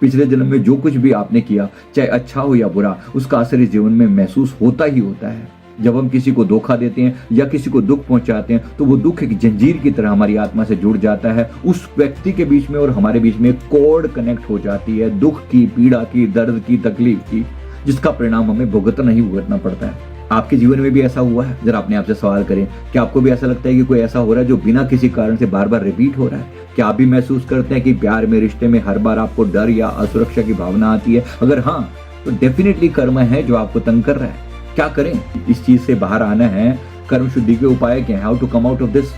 पिछले जन्म में जो कुछ भी आपने किया, चाहे अच्छा हो या बुरा, उसका असर इस जीवन में महसूस होता ही होता है। जब हम किसी को धोखा देते हैं या किसी को दुख पहुंचाते हैं तो वो दुख एक जंजीर की तरह हमारी आत्मा से जुड़ जाता है। उस व्यक्ति के बीच में और हमारे बीच में कॉर्ड कनेक्ट हो जाती है, दुख की, पीड़ा की, दर्द की, तकलीफ की, जिसका परिणाम हमें भुगतना ही भुगतना पड़ता है। आपके जीवन में भी ऐसा हुआ है? जरा अपने आप से सवाल करें, क्या आपको भी ऐसा लगता है कि कोई ऐसा हो रहा है जो बिना किसी कारण से बार बार रिपीट हो रहा है? क्या आप भी महसूस करते हैं कि प्यार में, रिश्ते में हर बार आपको डर या असुरक्षा की भावना आती है? अगर हाँ, तो डेफिनेटली कर्म है जो आपको तंग कर रहा है। क्या करें? इस चीज से बाहर आना है। कर्म शुद्धि के उपाय क्या है? How to come out of this?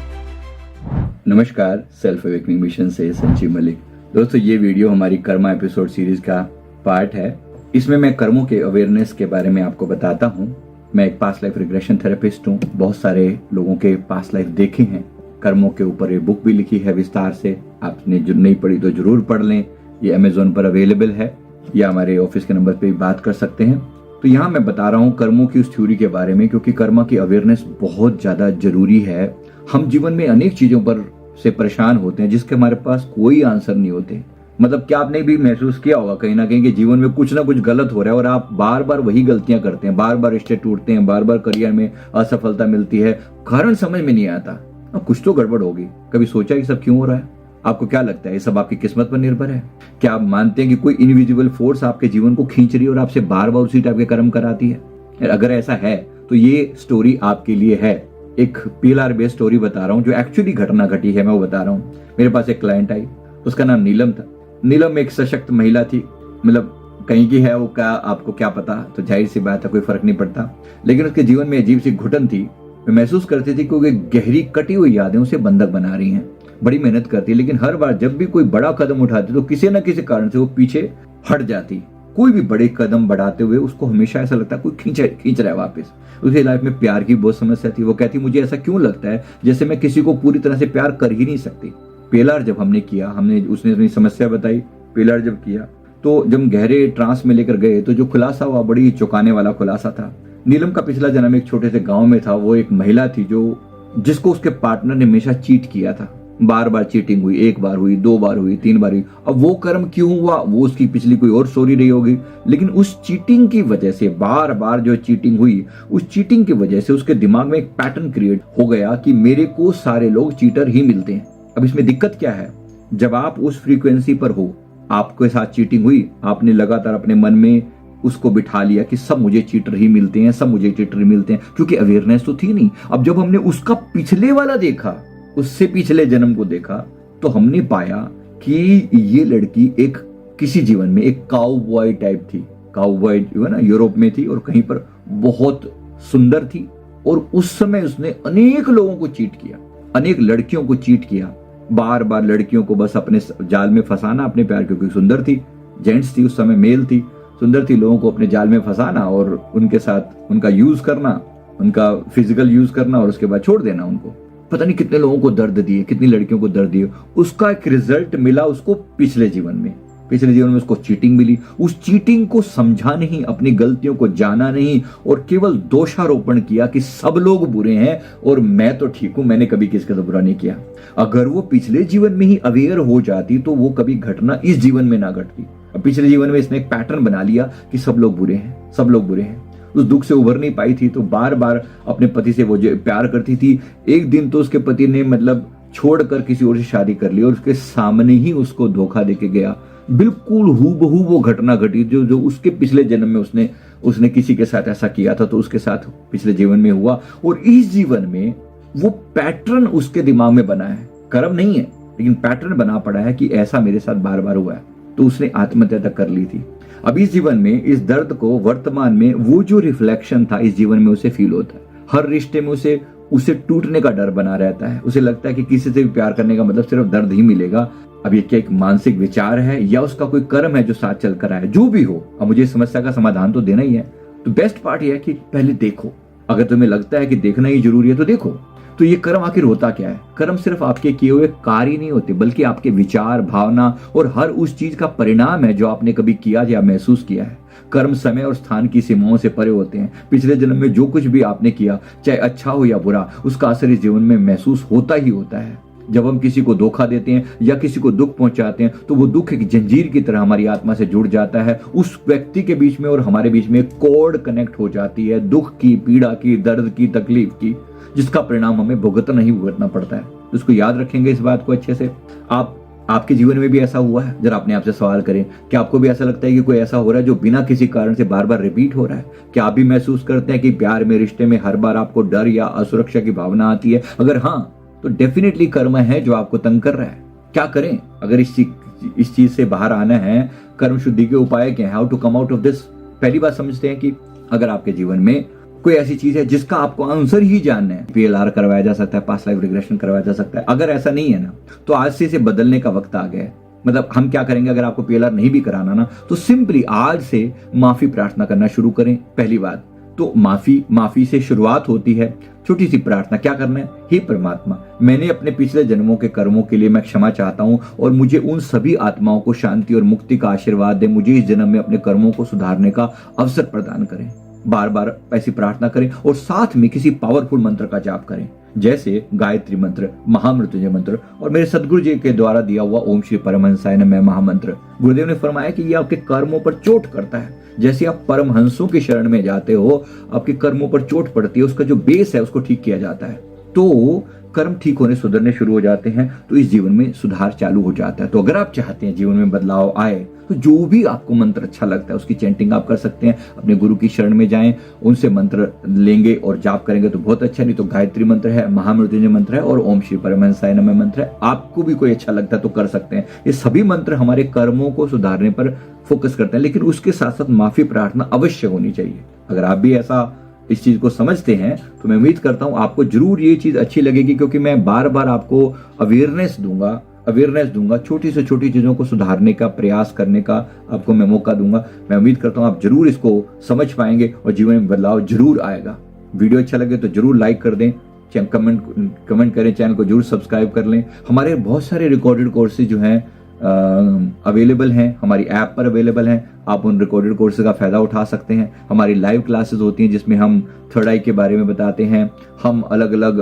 नमस्कार, सेल्फ अवेकनिंग मिशन से संजीव मलिक। दोस्तों, ये वीडियो हमारी कर्मा एपिसोड सीरीज का पार्ट है। इसमें मैं कर्मों के अवेयरनेस के बारे में आपको बताता हूँ। मैं एक पास्ट लाइफ रिग्रेशन थेरेपिस्ट हूँ। बहुत सारे लोगों के पास्ट लाइफ देखे हैं। कर्मों के ऊपर ये बुक भी लिखी है विस्तार से। आपने जो नहीं पढ़ी तो जरूर पढ़ लें। ये अमेजोन पर अवेलेबल है या हमारे ऑफिस के नंबर पे भी बात कर सकते हैं। तो यहाँ मैं बता रहा हूँ कर्मों की उस थ्योरी के बारे में, क्योंकि कर्मा की अवेयरनेस बहुत ज्यादा जरूरी है। हम जीवन में अनेक चीजों पर से परेशान होते हैं जिसके हमारे पास कोई आंसर नहीं होते। मतलब क्या आपने भी महसूस किया होगा कहीं ना कहीं कि जीवन में कुछ ना कुछ गलत हो रहा है और आप बार बार वही गलतियां करते हैं, बार बार रिश्ते टूटते हैं, बार बार करियर में असफलता मिलती है, कारण समझ में नहीं आता। अब कुछ तो गड़बड़ होगी। कभी सोचा कि सब क्यों हो रहा है? आपको क्या लगता है ये सब आपकी किस्मत पर निर्भर है? क्या आप मानते हैं कि कोई इनविजिबल फोर्स आपके जीवन को खींच रही है और आपसे बार बार उसी टाइप के कर्म कराती है? अगर ऐसा है तो ये स्टोरी आपके लिए है। एक PLR बेस्ड स्टोरी बता रहा हूँ जो एक्चुअली घटना घटी है, मैं वो बता रहा हूँ। मेरे पास एक क्लाइंट आई, उसका नाम नीलम था। नीलम एक सशक्त महिला थी। मतलब कहीं की है वो, क्या आपको क्या पता, तो जाहिर सी बात है कोई फर्क नहीं पड़ता। लेकिन उसके जीवन में अजीब सी घुटन थी। मैं महसूस करती थी क्योंकि गहरी कटी हुई यादें उसे बंधक बना रही हैं। बड़ी मेहनत करती है लेकिन हर बार जब भी कोई बड़ा कदम उठाती तो किसी न किसी कारण से वो पीछे हट जाती। कोई भी बड़े कदम बढ़ाते हुए उसको हमेशा ऐसा लगता है कोई खींच रहा है वापस। उसकी लाइफ में प्यार की बहुत समस्या थी। वो कहती मुझे ऐसा क्यों लगता है जैसे मैं किसी को पूरी तरह से प्यार कर ही नहीं सकती। PLR जब हमने किया, उसने अपनी समस्या बताई। PLR जब किया तो जब गहरे ट्रांस में लेकर गए तो जो खुलासा हुआ बड़ी चौंकाने वाला खुलासा था। नीलम का पिछला जन्म एक छोटे से गांव में था। वो एक महिला थी जिसको उसके पार्टनर ने हमेशा चीट किया था। बार बार चीटिंग हुई, 1 बार हुई, 2 बार हुई, 3 बार हुई। अब वो कर्म क्यों हुआ वो उसकी पिछली कोई और स्टोरी रही होगी। लेकिन उस चीटिंग की वजह से, बार बार जो चीटिंग हुई, उस चीटिंग की वजह से उसके दिमाग में एक पैटर्न क्रिएट हो गया कि मेरे को सारे लोग चीटर ही मिलते हैं। अब इसमें दिक्कत क्या है? जब आप उस फ्रीक्वेंसी पर हो, आपके साथ चीटिंग हुई, आपने लगातार अपने मन में उसको बिठा लिया कि सब मुझे चीटर ही मिलते हैं, सब मुझे चीटर ही मिलते हैं, क्योंकि अवेयरनेस तो थी नहीं। अब जब हमने उसका पिछले वाला देखा, उससे पिछले जन्म को देखा, तो हमने पाया कि ये लड़की एक किसी जीवन में एक काउबॉय टाइप थी। काउबॉय जो है ना, यूरोप में थी और कहीं पर बहुत सुंदर थी। और उस समय उसने अनेक लोगों को चीट किया, अनेक लड़कियों को चीट किया। बार बार लड़कियों को बस अपने जाल में फंसाना अपने प्यार, क्योंकि सुंदर थी, जेंट्स थी उस समय, मेल थी, सुंदर थी, लोगों को अपने जाल में फंसाना और उनके साथ उनका यूज करना, उनका फिजिकल यूज करना और उसके बाद छोड़ देना उनको। पता नहीं कितने लोगों को दर्द दिए, कितनी लड़कियों को दर्द दिए। उसका एक रिजल्ट मिला उसको पिछले जीवन में। पिछले जीवन में उसको चीटिंग मिली। उस चीटिंग को समझा नहीं, अपनी गलतियों को जाना नहीं और केवल दोषारोपण किया कि सब लोग बुरे हैं और मैं तो ठीक हूं, मैंने कभी किसी का तो बुरा नहीं किया। अगर वो पिछले जीवन में ही अवेयर हो जाती तो वो कभी घटना इस जीवन में ना घटती। अब पिछले जीवन में इसने एक पैटर्न बना लिया कि सब लोग बुरे हैं, सब लोग बुरे हैं। उस दुख से उभर नहीं पाई थी तो बार बार अपने पति से वो जो प्यार करती थी। एक दिन तो उसके पति ने मतलब छोड़कर किसी और से शादी कर ली और उसके सामने ही उसको धोखा देके गया। बिल्कुल हूबहू वो घटना घटी जो उसके पिछले जन्म में उसने किसी के साथ ऐसा किया था, तो उसके साथ पिछले जीवन में हुआ। और इस जीवन में वो पैटर्न उसके दिमाग में बना है। कर्म नहीं है लेकिन पैटर्न बना पड़ा है कि ऐसा मेरे साथ बार बार हुआ है। तो उसने आत्महत्या तक कर ली थी। अब इस जीवन में इस दर्द को वर्तमान में वो जो रिफ्लेक्शन था इस जीवन में उसे फील होता है। हर रिश्ते में उसे टूटने का डर बना रहता है। उसे लगता है कि किसी से भी प्यार करने का मतलब सिर्फ दर्द ही मिलेगा। अब ये क्या एक मानसिक विचार है या उसका कोई कर्म है जो साथ चल कर आया है? जो भी हो, अब मुझे इस समस्या का समाधान तो देना ही है। तो बेस्ट पार्ट यह है कि पहले देखो। अगर तुम्हें लगता है कि देखना ही जरूरी है तो देखो। तो ये कर्म आखिर होता क्या है? कर्म सिर्फ आपके किए हुए कार्य नहीं होते, बल्कि आपके विचार, भावना और हर उस चीज का परिणाम है जो आपने कभी किया या महसूस किया है। कर्म समय और स्थान की सीमाओं से परे होते हैं। पिछले जन्म में जो कुछ भी आपने किया, चाहे अच्छा हो या बुरा, उसका असर इस जीवन में महसूस होता ही होता है। जब हम किसी को धोखा देते हैं या किसी को दुख पहुंचाते हैं तो वो दुख एक जंजीर की तरह हमारी आत्मा से जुड़ जाता है। उस व्यक्ति के बीच में और हमारे बीच में कॉर्ड कनेक्ट हो जाती है, दुख की, पीड़ा की, दर्द की, तकलीफ की, जिसका परिणाम हमें भुगतना पड़ता है। उसको याद रखेंगे इस बात को अच्छे से। आपके जीवन में भी ऐसा हुआ है? जरा अपने आप से सवाल करें, क्या आपको भी ऐसा लगता है कि कोई ऐसा हो रहा है जो बिना किसी कारण से बार बार रिपीट हो रहा है? क्या आप भी महसूस करते हैं कि प्यार में, रिश्ते में हर बार आपको डर या असुरक्षा की भावना आती है? अगर हाँ, तो डेफिनेटली कर्म है जो आपको तंग कर रहा है। क्या करें अगर इस चीज से बाहर आना है? कर्म शुद्धि के उपाय क्या है? How to come out of this? पहली बात समझते हैं कि अगर आपके जीवन में कोई ऐसी चीज है जिसका आपको आंसर ही जानना है, PLR करवाया जा सकता है, पास्ट लाइफ रिग्रेशन करवाया जा सकता है। अगर ऐसा नहीं है ना, तो आज से इसे बदलने का वक्त आ गया है। मतलब हम क्या करेंगे, अगर आपको PLR नहीं भी कराना ना, तो सिंपली आज से माफी प्रार्थना करना शुरू करें। पहली बात तो माफी से शुरुआत होती है। छोटी सी प्रार्थना, क्या करना है? हे परमात्मा, मैंने अपने पिछले जन्मों के कर्मों के लिए मैं क्षमा चाहता हूं और मुझे उन सभी आत्माओं को शांति और मुक्ति का आशीर्वाद दे। मुझे इस जन्म में अपने कर्मों को सुधारने का अवसर प्रदान करें। बार बार ऐसी प्रार्थना करें और साथ में किसी पावरफुल मंत्र का जाप करें, जैसे गायत्री मंत्र, महामृत्युंजय मंत्र और मेरे सदगुरु जी के द्वारा दिया हुआ ओम श्री परमहंसाय नमः महामंत्र। गुरुदेव ने फरमाया कि ये आपके कर्मों पर चोट करता है। जैसे आप परमहंसों की शरण में जाते हो, आपके कर्मों पर चोट पड़ती है, उसका जो बेस है उसको ठीक किया जाता है, तो कर्म ठीक होने, सुधरने शुरू हो जाते हैं, तो इस जीवन में सुधार चालू हो जाता है। तो अगर आप चाहते हैं जीवन में बदलाव आए, तो जो भी आपको मंत्र अच्छा लगता है उसकी चैंटिंग आप कर सकते हैं। अपने गुरु की शरण में जाएं, उनसे मंत्र लेंगे और जाप करेंगे तो बहुत अच्छा। नहीं तो गायत्री मंत्र है, महामृत्युंजय मंत्र है और ओम श्री परमहंसाय नमः मंत्र है। आपको भी कोई अच्छा लगता है तो कर सकते हैं। ये सभी मंत्र हमारे कर्मों को सुधारने पर फोकस करते हैं, लेकिन उसके साथ साथ माफी प्रार्थना अवश्य होनी चाहिए। अगर आप भी इस चीज को समझते हैं तो मैं उम्मीद करता हूं आपको जरूर ये चीज अच्छी लगेगी, क्योंकि मैं बार बार आपको अवेयरनेस दूंगा, छोटी से छोटी चीजों को सुधारने का प्रयास करने का आपको मैं मौका दूंगा। मैं उम्मीद करता हूं आप जरूर इसको समझ पाएंगे और जीवन में बदलाव जरूर आएगा। वीडियो अच्छा लगे तो जरूर लाइक कर दें, कमेंट करें, चैनल को जरूर सब्सक्राइब कर लें। हमारे बहुत सारे रिकॉर्डेड कोर्सेज जो हैं अवेलेबल हैं, हमारी ऐप पर अवेलेबल हैं। आप उन रिकॉर्डेड कोर्सेज का फायदा उठा सकते हैं। हमारी लाइव क्लासेस होती हैं जिसमें हम थर्ड आई के बारे में बताते हैं। हम अलग अलग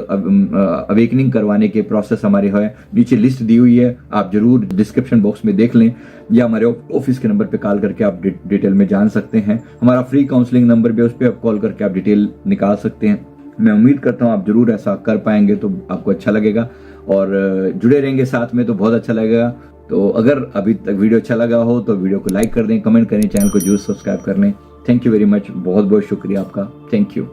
अवेकनिंग करवाने के प्रोसेस हमारे है, नीचे लिस्ट दी हुई है, आप जरूर डिस्क्रिप्शन बॉक्स में देख लें, या हमारे ऑफिस के नंबर पे कॉल करके आप डिटेल में जान सकते हैं। हमारा फ्री काउंसलिंग नंबर भी, उस पर आप कॉल करके आप डिटेल निकाल सकते हैं। मैं उम्मीद करता हूँ आप जरूर ऐसा कर पाएंगे तो आपको अच्छा लगेगा और जुड़े रहेंगे साथ में तो बहुत अच्छा लगेगा। तो अगर अभी तक वीडियो अच्छा लगा हो तो वीडियो को लाइक कर दें, कमेंट करें, चैनल को जरूर सब्सक्राइब कर लें। थैंक यू वेरी मच, बहुत बहुत शुक्रिया आपका। Thank you.